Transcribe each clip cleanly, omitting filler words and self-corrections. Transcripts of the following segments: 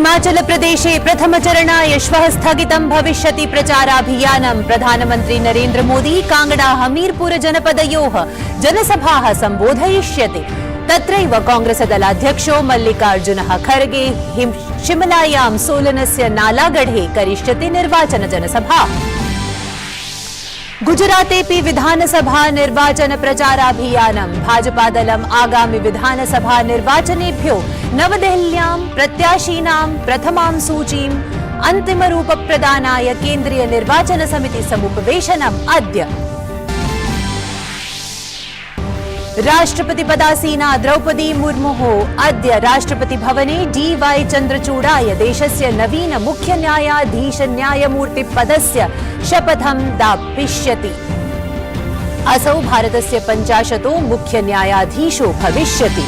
हिमाचलप्रदेशे प्रथमचरणाय श्वः स्थगितं भविष्यति प्रचाराभियानं। प्रधानमन्त्री नरेन्द्र मोदी कांगड़ा हमीरपुर जनपदयोः जनसभाः सम्बोधयिष्यति। तत्रैव कांग्रेसदलाध्यक्षो मल्लिकार्जुनः खर्गे शिमलायां सोलनस्य नालागढ़े करिष्यति निर्वाचनजनसभा। गुजरातेपि विधानसभा निर्वाचन प्रचाराभियानं। भाजपादलम् आगामि विधानसभा निर्वाचनेभ्यो नवदेहल्यां प्रत्याशीनां प्रथमां सूचीम् अन्तिमरूपप्रदानाय केन्द्रीय निर्वाचन समिति समुपवेशनम् अद्य। राष्ट्रपति पदासीना द्रौपदी मुर्मुः अद्य राष्ट्रपति भवने डी.वाई. चन्द्रचूडाय देशस्य नवीन मुख्य न्यायाधीश न्यायमूर्ति पदस्य शपथं दापयिष्यति। असौ भारतस्य 50 मुख्य न्यायाधीशो भविष्यति।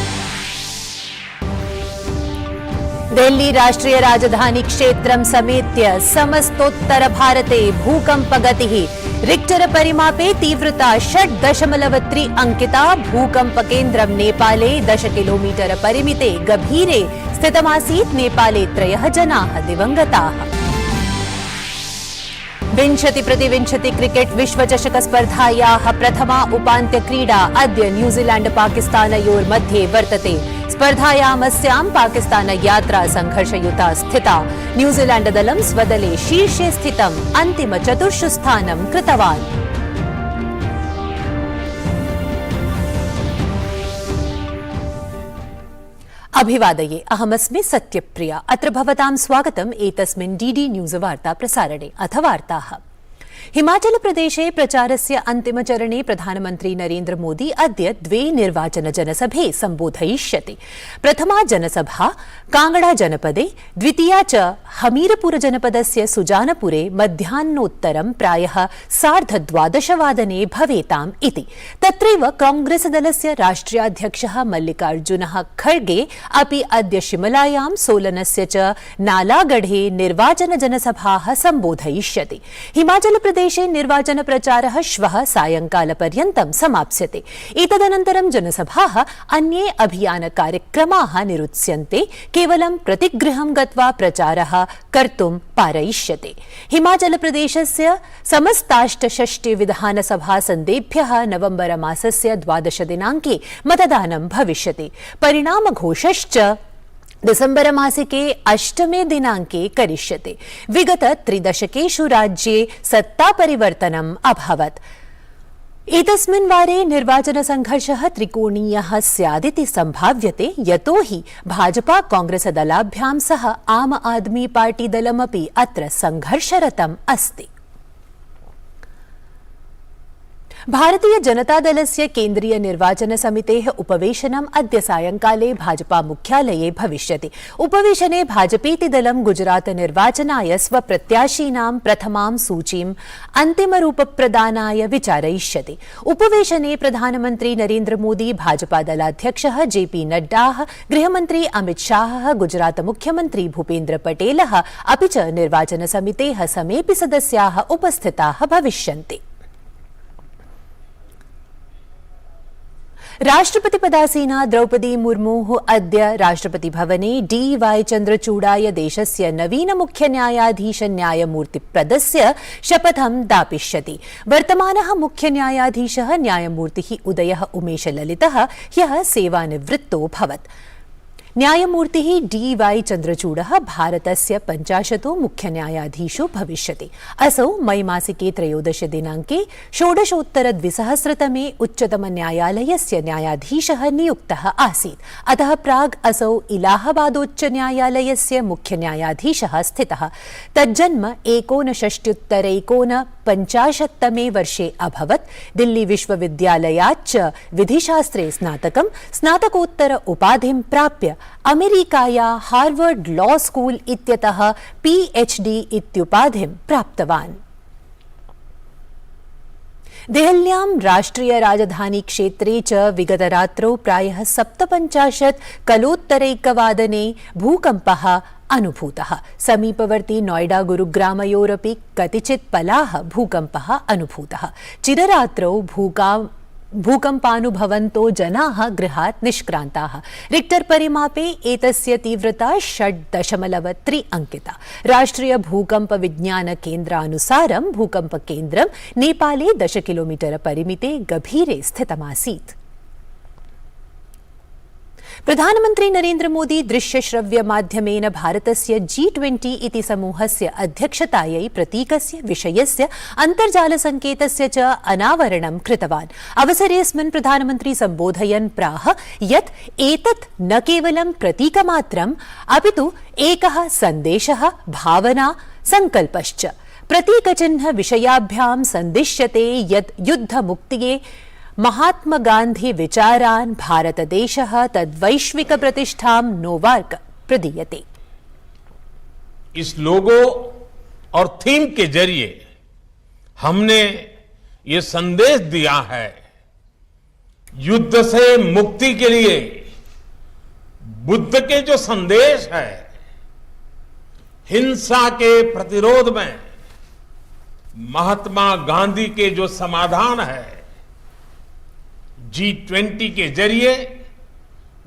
दिल्ली राष्ट्रीय राजधानी क्षेत्रं समेत्य समस्तोत्तर भारते भूकंपगतिः। रिक्टर परिमापे तीव्रता 6.3 अंकिता। भूकंपकेन्द्रं नेपाले 10 किलोमीटर परिमिते गभीरे स्थितमासीत्। नेपाले 3 जनाः दिवंगताः। 20-प्रतिविंशति क्रिकेट विश्वचषक स्पर्धायाः प्रथमा उपान्त्यक्रीडा अद्य न्यूजीलैंड पाकिस्तानयोर्मध्ये वर्तते। स्पर्धायामस्यां पाकिस्तान यात्रा संघर्षयुता स्थिता। न्यूजीलैंड दलं स्वदले शीर्षे स्थितम् अन्तिम 4 स्थानं कृतवान्। अभिवादये, अहमस्मि सत्यप्रिया। अत्र भवतां स्वागतम् एतस्मिन् डीडी न्यूज वार्ता प्रसारणे। अथ वार्ताः। हिमाचल प्रदेशे प्रचारस्य अन्तिमचरणे प्रधानमन्त्री नरेन्द्र मोदी अद्य 2 निर्वाचनजनसभे सम्बोधयिष्यति। प्रथमा जनसभा कांगड़ा जनपदे, द्वितीया च हमीरपुर जनपदस्य सुजानपुरे मध्याह्नोत्तरं प्रायः 12:30 भवेताम् इति। तत्रैव कांग्रेसदलस्य राष्ट्रियाध्यक्षः मल्लिकार्जुनः खर्गे अपि अद्य शिमलायां सोलनस्य च नालागढ़े निर्वाचनजनसभाः सम्बोधयिष्यति। हिमाचल प्रदेशे निर्वाचन प्रचारः श्वः सायंकालपर्यन्तं समाप्स्यते। एतदनन्तरं जनसभाः अन्ये अभियान कार्यक्रमाः निरुत्स्यन्ते। केवलं प्रतिगृहं गत्वा प्रचारः कर्तुं पारयिष्यते। हिमाचल प्रदेशस्य समस्ताष्टषष्टि विधानसभासन्देभ्यः नवम्बर मासस्य 12 दिनाङ्के मतदानं भविष्यति। परिणामघोषश्च दिसंबर मासिके 8 दिनाङ्के करिष्यते। विगत 3 दशकेषु राज्ये सत्तापरिवर्तनम् अभवत्। एतस्मिन् वारे निर्वाचनसङ्घर्षः त्रिकोणीयः स्यादिति सम्भाव्यते, यतोहि भाजपा कांग्रेस दलाभ्यां सह आम आदमी पार्टी दलमपि अत्र संघर्षरतम् अस्ति। भारतीय जनता दलस्य केन्द्रीय निर्वाचन समितेः उपवेशनम् अद्य सायंकाले भाजपा मुख्यालये भविष्यति। उपवेशने भाजपेति दलं गुजरात निर्वाचनाय स्वप्रत्याशीनां प्रथमां सूचीम् अन्तिमरूपप्रदानाय विचारयिष्यति। उपवेशने प्रधानमन्त्री नरेन्द्र मोदी, भाजपा दलाध्यक्षः जेपी नड्डा, गृहमन्त्री अमित शाह, गुजरात मुख्यमन्त्री भूपेन्द्र पटेलः अपि च निर्वाचन समितेः समेऽपि सदस्याः उपस्थिताः भविष्यन्ति। राष्ट्रपति पदासीना द्रौपदी मुर्मुः अद्य राष्ट्रपति भवने डी.वाई. चन्द्रचूडाय देशस्य नवीन मुख्य न्यायाधीश न्यायमूर्ति पदस्य शपथं दापयिष्यति। वर्तमानः मुख्य न्यायाधीशः न्यायमूर्तिः उदयः उमेश ललितः ह्यः सेवानिवृत्तोऽभवत्। न्यायमूर्तिः डी.वाई. चन्द्रचूडः भारतस्य 50 मुख्य न्यायाधीशो भविष्यति। असौ मई मासिके 13 दिनाङ्के 16-2000 उच्चतम न्यायालयस्य न्यायाधीशः नियुक्तः आसीत्। अतः प्राग् असौ इलाहाबादोच्च न्यायालयस्य मुख्य न्यायाधीशः स्थितः। तज्जन्म 1969-1950 वर्षे अभवत्। दिल्ली विश्वविद्यालयाच्च विधिशास्त्रे स्नातकं, स्नातकोत्तर उपाधिं प्राप्य अमेरिकाया हार्वर्ड लॉ स्कूल इत्यतः पीएचडी इत्युपाधिं प्राप्तवान्। देहल्यां राष्ट्रिय राजधानी क्षेत्रे च विगतरात्रौ प्रायः 57 कलोत्तरैकवादने भूकम्पः अनुभूतः। समीपवर्ती नोएडा गुरुग्रामयोरपि कतिचित् पलाः भूकम्पः अनुभूतः। चिररात्रौ भूकम्पानुभवन्तो जनाः गृहात् निष्क्रान्ताः। रिक्टर परिमापे एतस्य तीव्रता 6.3 अंकिता। राष्ट्रिय भूकंप विज्ञान केन्द्रानुसारं भूकम्पकेन्द्रं नेपाले 10 किलोमीटर परिमिते गभीरे स्थितमासीत्। प्रधानमन्त्री नरेन्द्र मोदी दृश्यश्रव्य माध्यमेन भारतस्य G20 इति समूहस्य अध्यक्षतायै प्रतीकस्य विषयस्य अन्तर्जालसङ्केतस्य च अनावरणं कृतवान्। अवसरेऽस्मिन् प्रधानमन्त्री सम्बोधयन् प्राह यत् एतत् न केवलं प्रतीकमात्रम् अपितु एकः सन्देशः, भावना, सङ्कल्पश्च। प्रतीकचिह्न विषयाभ्यां सन्दिश्यते यत् युद्धमुक्तिये महात्मा गांधी विचारान् भारतदेशः तद्वैश्विक प्रतिष्ठां नोवार्क प्रदीयते। इस लोगो और थीम के जरिए हमने ये संदेश दिया है, युद्ध से मुक्ति के लिए बुद्ध के जो संदेश है, हिंसा के प्रतिरोध में महात्मा गांधी के जो समाधान है, G20 के जरिए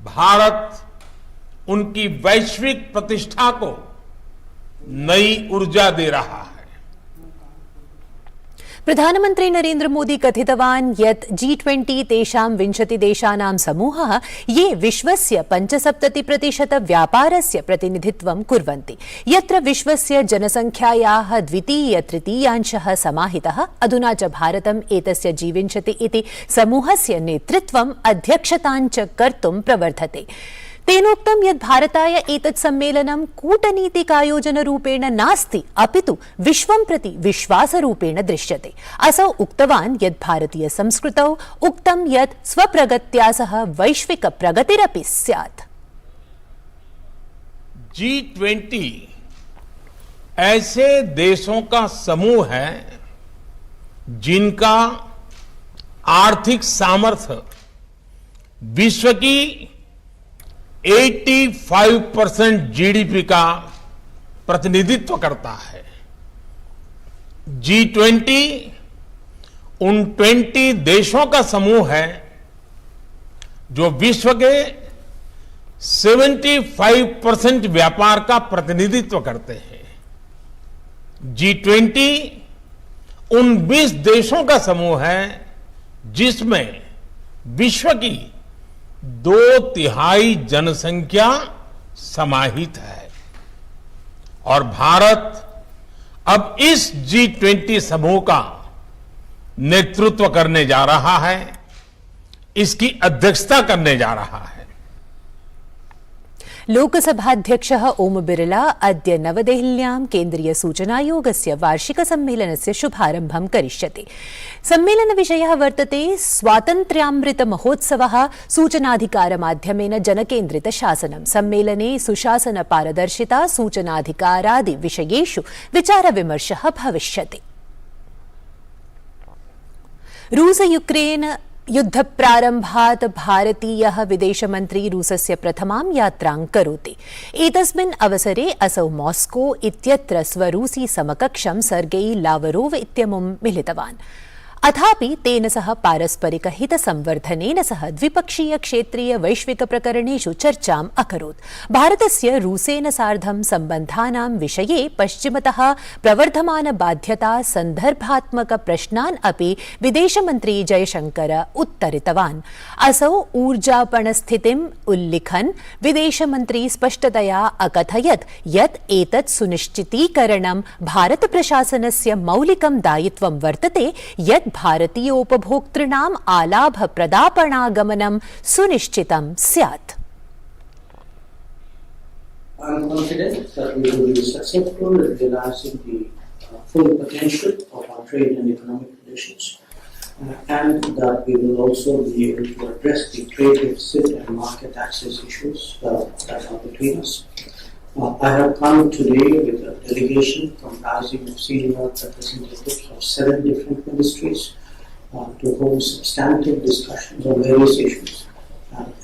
भारत उनकी वैश्विक प्रतिष्ठा को नई ऊर्जा दे रहा है। प्रधानमन्त्री नरेन्द्र मोदी कथितवान् यत् G20 तेषां 20 देशानां समूहः ये विश्वस्य 75% व्यापारस्य प्रतिनिधित्वं कुर्वन्ति। यत्र विश्वस्य जनसङ्ख्यायाः द्वितीय-तृतीयांशः समाहितः, अधुना च भारतम् एतस्य G20 इति समूहस्य नेतृत्वम्, अध्यक्षतां च कर्तुं प्रवर्धते। तेनोक्तं यत् भारताय एतत् सम्मेलनं कूटनीतिकायोजनरूपेण नास्ति अपितु विश्वं प्रति विश्वासरूपेण दृश्यते। असौ उक्तवान् यत् भारतीय संस्कृतौ उक्तं यत् स्वप्रगत्या सह वैश्विक प्रगतिरपि स्यात्। G20 ऐसे देशों का समूह है जिनका आर्थिक सामर्थ्य विश्व की 85% जीडीपी का प्रतिनिधित्व करता है। G20 उन 20 देशों का समूह है जो विश्व के 75% व्यापार का प्रतिनिधित्व करते हैं। G20 उन 20 देशों का समूह है जिसमें विश्व की 2/3 जनसंख्या समाहित है और भारत अब इस G20 समूह का नेतृत्व करने जा रहा है, इसकी अध्यक्षता करने जा रहा है। लोकसभाध्यक्षः ओम बिरला अद्य नवदेहल्यां केन्द्रीय सूचनायोगस्य वार्षिकसम्मेलनस्य शुभारम्भं करिष्यति। सम्मेलनविषयः वर्तते स्वातन्त्र्यामृत महोत्सवः, सूचनाधिकारमाध्यमेन जनकेन्द्रित शासनम्। सम्मेलने सुशासन, पारदर्शिता, सूचनाधिकारादि विषयेषु विचारविमर्शः भविष्यति। रूस यूक्रेन युद्धप्रारम्भात् भारतीयः विदेशमन्त्री रूसस्य प्रथमां यात्रां करोति। एतस्मिन् अवसरे असौ मॉस्को इत्यत्र स्वरूसी समकक्षं सर्गेई लावरोव इत्यमुं मिलितवान्। अथापि तेन सह पारस्परिक हित संवर्धनेन सह द्विपक्षीय क्षेत्रीय वैश्विक प्रकरणेषु चर्चाम् अकरोत्। भारतस्य रूसेन सार्धं सम्बन्धानां विषये पश्चिमतः प्रवर्धमान बाध्यता सन्दर्भात्मक प्रश्नान् अपि विदेशमन्त्री जयशंकर उत्तरितवान्। असौ ऊर्जापणस्थितिम् उल्लिखन् विदेशमन्त्री स्पष्टतया अकथयत् यत् एतत् सुनिश्चितीकरणं भारत प्रशासनस्य मौलिकं दायित्वं वर्तते यत् भारतीयोपभोक्तॄणाम् आलाभ प्रदापणागमनं सुनिश्चितं स्यात्। I am confident that we will be successful in realizing the full potential of our trade and economic relations, and that we will also be able to address the trade deficit and market access issues that are between us. I have come today with a delegation comprising of senior representatives of 7 different ministries to hold substantive discussions on various issues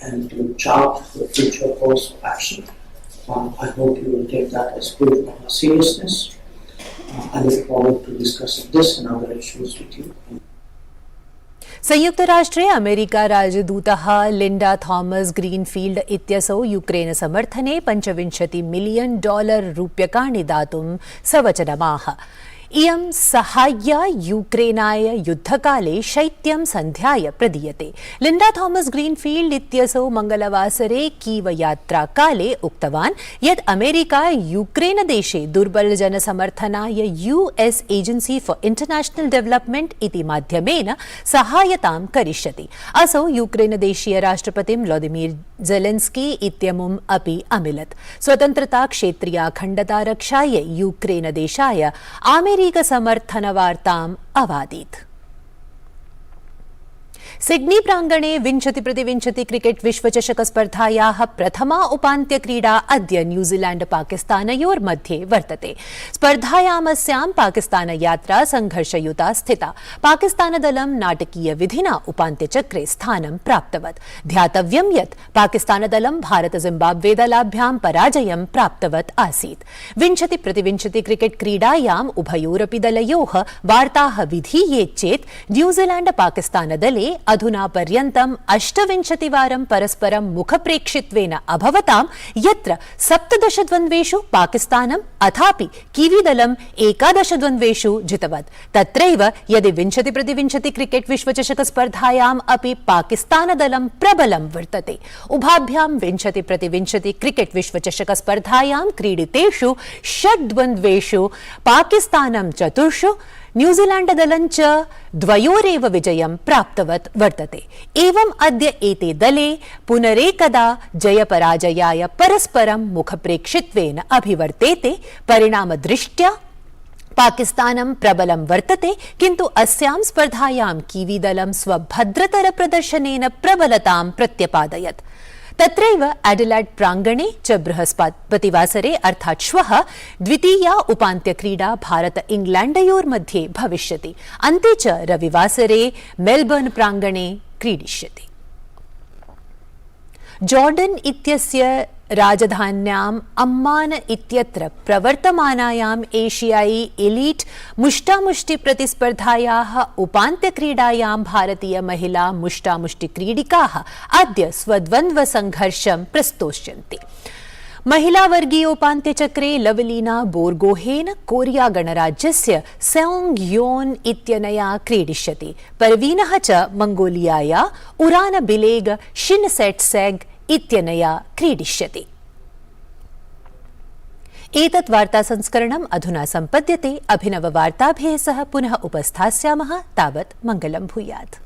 and to chart the future course of action. I hope you will take that as proof of our seriousness. I look forward to discussing this and other issues with you. संयुक्तराष्ट्रे America राजदूतः Linda Thomas Greenfield इत्यसौ Ukraine समर्थने $25 million रूप्यकाणि दातुं सवचनमाह। इयं साहाय्या यूक्रेनाय युद्धकाले शैत्यं सन्ध्याय प्रदीयते। लिंडा थॉमस ग्रीनफील्ड इत्यसौ मंगलवासरे कीव यात्राकाले उक्तवान् यत् अमेरिका यूक्रेन देशे दुर्बल जनसमर्थनाय US Agency for International Development इति माध्यमेन सहायतां करिष्यति। असौ यूक्रेन देशीय राष्ट्रपतिं व्लादिमीर ज़ेलेन्स्की इत्यमुम् अपि अमिलत्। स्वतन्त्रता क्षेत्रीयाखण्डता रक्षायै यूक्रेन देशाय समर्थनवार्ताम् अवादीत्। सिडनी प्रांगणे 20-20 क्रिकेट विश्वचषक स्पर्धायाः प्रथमा उपान्त्यक्रीडा अद्य न्यूजीलैंड पाकिस्तानयोर्मध्ये वर्तते। स्पर्धायामस्यां पाकिस्तानयात्रा संघर्षयुता स्थिता। पाकिस्तानदलं नाटकीय विधिना उपान्त्यचक्रे स्थानं प्राप्तवत्। ध्यातव्यं यत् पाकिस्तानदलं भारत जिम्बाब्वे दलाभ्यां पराजयं प्राप्तवत् आसीत्। 20-20 क्रिकेट क्रीडायाम् उभयोरपि दलयोः वार्ताः विधीयेत् चेत् न्यूजीलैंड पाकिस्तानदले अधुना पर्यन्तम् 28 वारं परस्परं मुखप्रेक्षित्वेन अभवतां यत्र 17 द्वन्द्वेषु पाकिस्तानम् अथापि कीवीदलम् 11 द्वन्द्वेषु जितवत्। तत्रैव यदि 20-20 क्रिकेट विश्वचषक स्पर्धायाम् अपि पाकिस्तानदलं प्रबलं वर्तते। उभाभ्यां 20-20 क्रिकेट विश्वचषक स्पर्धायां क्रीडितेषु 6 द्वन्द्वेषु पाकिस्तानं 4, न्यूजीलैंडदलं च 2 विजयं प्राप्तवत् वर्तते। एवं अद्य एते दले पुनरेकदा जयपराजयाय परस्परं मुखप्रेक्षित्वेन अभिवर्तेते। परिणामदृष्ट्या पाकिस्तानं प्रबलं वर्तते, किन्तु अस्यां स्पर्धायां कीवीदलं स्वभद्रतर प्रदर्शनेन प्रबलतां प्रत्यपादयत्। तत्रैव एडिलेड प्रांगणे च बृहस्पतिवासरे अर्थात् श्वः द्वितीया उपान्त्यक्रीडा भारत इंग्लैंडयोर्मध्ये भविष्यति। अन्ते च रविवासरे मेलबर्न प्रांगणे क्रीडिष्यति। जॉर्डन इत्यस्य राजधान्याम् अम्मान इत्यत्र प्रवर्तमानायाम् एशियाई एलीट मुष्टामुष्टि प्रतिस्पर्धायाः उपान्त्यक्रीडायां भारतीय महिला मुष्टामुष्टिक्रीडिकाः अद्य स्वद्वन्द्वसंघर्षं प्रस्तोष्यन्ति। महिलावर्गीयोपान्त्यचक्रे लवलीना बोर्गोहेन कोरिया गणराज्यस्य सेओंग योन इत्यनया क्रीडिष्यति। परवीनः च मंगोलियाया उरान बिलेग शिनसेट्सेग इत्यनया क्रीडिष्यति। एतत् वार्तासंस्करणम् अधुना सम्पद्यते। अभिनववार्ताभिः सह पुनः उपस्थास्यामः। तावत् मङ्गलं भूयात्।